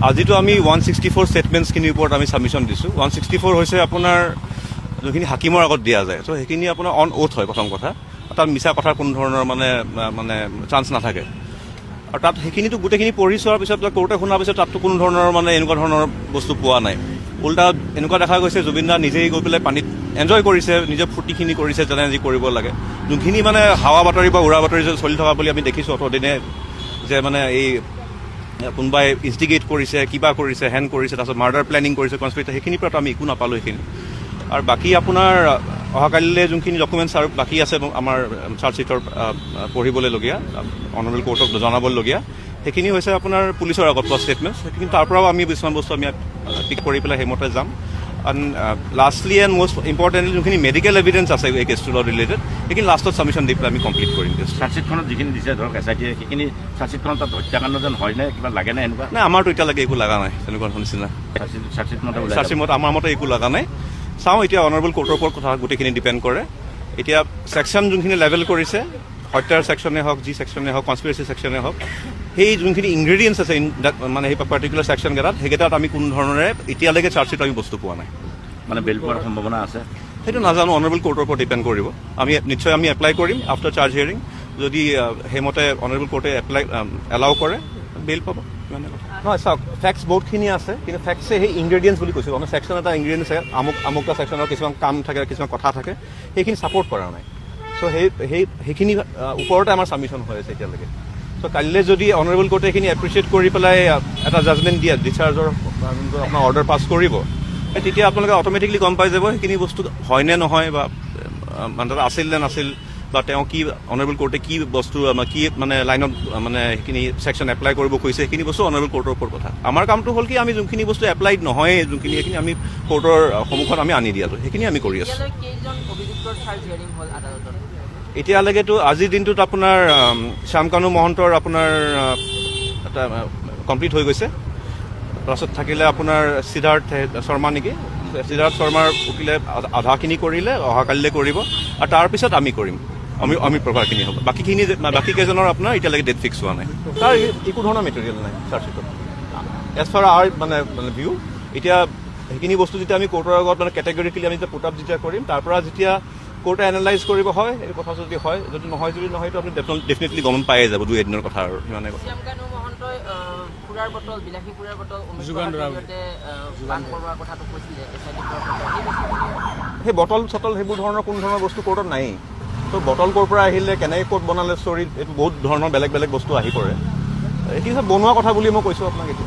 আজিতো আমি 164 ষ্টেটমেণ্টছখিনিৰ ওপৰত আমি ছাবমিশ্যন দিছোঁ। 164 হৈছে আপোনাৰ যোনখিনি হাকিমৰ আগত দিয়া যায়, চ' সেইখিনি আপোনাৰ অন অ'থ হয় প্ৰথম কথা। তাত মিছা কথাৰ কোনো ধৰণৰ মানে চান্স নাথাকে। আৰু তাত সেইখিনিতো গোটেইখিনি পঢ়ি চোৱাৰ পিছত কোৰ্টে শুনাৰ পিছত তাততো কোনো ধৰণৰ মানে এনেকুৱা ধৰণৰ বস্তু পোৱা নাই। উল্টা এনেকুৱা দেখা গৈছে জুবিন দা নিজেই গৈ পেলাই পানীত এনজয় কৰিছে, নিজৰ ফূৰ্তিখিনি কৰিছে যেনে যি কৰিব লাগে। যোনখিনি মানে হাৱা বাতৰি বা উৰা বাতৰি চলি থকা বুলি আমি দেখিছোঁ অতদিনে, যে মানে এই কোনোবাই ইনষ্টিগেট কৰিছে, কিবা কৰিছে, হেন কৰিছে, তাৰপিছত মাৰ্ডাৰ প্লেনিং কৰিছে, কনস্পিৰেচি, সেইখিনিৰ পৰা আমি একো নাপালোঁ সেইখিনি। আৰু বাকী আপোনাৰ অহাকালিলৈ যোনখিনি ডকুমেণ্টছ আৰু বাকী আছে আমাৰ চাৰ্জশ্বিটৰ পঢ়িবলৈলগীয়া, অনাৰেবল কোৰ্টক জনাবলগীয়া, সেইখিনি হৈছে আপোনাৰ পুলিচৰ আগত পোৱা ষ্টেটমেণ্টছ। সেইখিনি তাৰ পৰাও আমি কিছুমান বস্তু আমি পিক কৰি পেলাই সেইমতে যাম। And lastly and most importantly যোনখিনি মেডিকেল এভিডেঞ্চ আছে এই কেছটোৰ লগত ৰিলেটেড, সেইখিনি লাষ্টত ছাবমিশ্যন দি পেলাই আমি কমপ্লিট কৰিম। চাৰ্জশ্বিটখনত যিখিনি দিছে ধৰক SIT-য়ে, সেইখিনি চাৰ্জশ্বিটখনত তাত হত্যাকাণ্ড যেন হয়নে, কিবা লাগে নে এনেকুৱা? নাই, আমাৰতো এতিয়ালৈকে একো লগা নাই তেনেকুৱা নিচিনা। চাৰ্জশ্বিট আমাৰ মতে একো লগা নাই। চাওঁ এতিয়া অনাৰেবল কোৰ্টৰ ওপৰত কথা গোটেইখিনি ডিপেণ্ড কৰে। এতিয়া ছেকশ্যন যোনখিনি লেভেল কৰিছে, হত্যাৰ ছেকশ্যনে হওক, যি ছেকশ্যনে হওক, কনস্পিৰেচি ছেকশ্যনে হওক, সেই যোনখিনি ইনগ্ৰেডিয়েণ্টছ আছে মানে সেই পাৰ্টিকুলাৰ ছেকশ্যনকেইটাত, সেইকেইটাত আমি কোনো ধৰণেৰে এতিয়ালৈকে চাৰ্জশ্বিট আমি বস্তু পোৱা নাই। মানে বেল পোৱাৰ সম্ভাৱনা আছে সেইটো নাজানো, অনাৰেবল কোৰ্টৰ ওপৰত ডিপেণ্ড কৰিব। নিশ্চয় আমি এপ্লাই কৰিম আফটাৰ চাৰ্জ হিয়াৰিং। যদি সেইমতে অনাৰেবল কোৰ্টে এলাউ কৰে, বেইল পাব। নহয় চাওক, ফেক্টছ বহুতখিনি আছে, কিন্তু ফেক্টছে সেই ইনগ্ৰেডিয়েণ্টছ বুলি কৈছোঁ। আমাৰ ছেকশ্যন এটা ইনগ্ৰেডিয়েণ্টছ আছে, আমুকটা ছেকশ্যনৰ কিছুমান কাম থাকে, কিছুমান কথা থাকে, সেইখিনি ছাপৰ্ট কৰা নাই। চ' সেইখিনি ওপৰতে আমাৰ ছাবমিশ্যন হৈ আছে এতিয়ালৈকে। চ' কাইলৈ যদি অনাৰেবল কোৰ্টে সেইখিনি এপ্ৰিচিয়েট কৰি পেলাই এটা জাজমেণ্ট দিয়ে, ডিচাৰ্জৰ আপোনাৰ অৰ্ডাৰ পাছ কৰিব, তেতিয়া আপোনালোকে অট'মেটিকলি গম পাই যাব সেইখিনি বস্তু হয় নে নহয়, বা মানে আছিল নে নাছিল, বা তেওঁ কি অনাৰেবল কোৰ্টে কি বস্তু কি মানে লাইনত মানে সেইখিনি ছেকশ্যন এপ্লাই কৰিব কৈছে, সেইখিনি বস্তু অনাৰেবল কোৰ্টৰ ওপৰত কথা। আমাৰ কামটো হ'ল কি, আমি যোনখিনি বস্তু এপ্লাইড নহয়, যোনখিনি সেইখিনি আমি কোৰ্টৰ সন্মুখত আমি আনি দিয়াটো, সেইখিনি আমি কৰি আছোঁ। এতিয়ালৈকেতো আজিৰ দিনটোত আপোনাৰ শ্যামকানু মহন্তৰ আপোনাৰ এটা কমপ্লিট হৈ গৈছে। তাৰপাছত থাকিলে আপোনাৰ সিদ্ধাৰ্থ শৰ্মা নেকি, সিদ্ধাৰ্থ শৰ্মাৰ উকিলে আধাখিনি কৰিলে, অহাকালিলৈ কৰিব, আৰু তাৰপিছত আমি কৰিম, অমিত প্ৰভাৰখিনি হ'ব। বাকী কেইজনৰ আপোনাৰ এতিয়ালৈকে ডেট ফিক্স হোৱা নাই। তাৰ একো ধৰণৰ মেটেৰিয়েল নাই চাৰ্জশ্বিটত এজ ফাৰ আৱাৰ মানে ভিউ। এতিয়া সেইখিনি বস্তু যেতিয়া আমি কোৰ্টৰ আগত মানে কেটেগৰিকেলি আমি যেতিয়া পুট আপ যেতিয়া কৰিম, তাৰ পৰা যেতিয়া কোৰ্টে এনালাইজ কৰিব হয়, এই কথা যদি হয়, যদি নহয় তো আপুনি ডেফিনেটলি গম পায়ে যাব 2 এদিনৰ কথা আৰু সিমানে কথা। সেই বটল চটল সেইবোৰ ধৰণৰ কোনো ধৰণৰ বস্তু কোৰ্টত নাই। ত' বটল ক'ৰ পৰা আহিলে, কেনেকৈ ক'ত বনালে ষ্টৰীত, এইটো বহুত ধৰণৰ বেলেগ বেলেগ বস্তু আহি পৰে। এইখিনি চব বনোৱা কথা বুলি মই কৈছোঁ আপোনাক। এইটো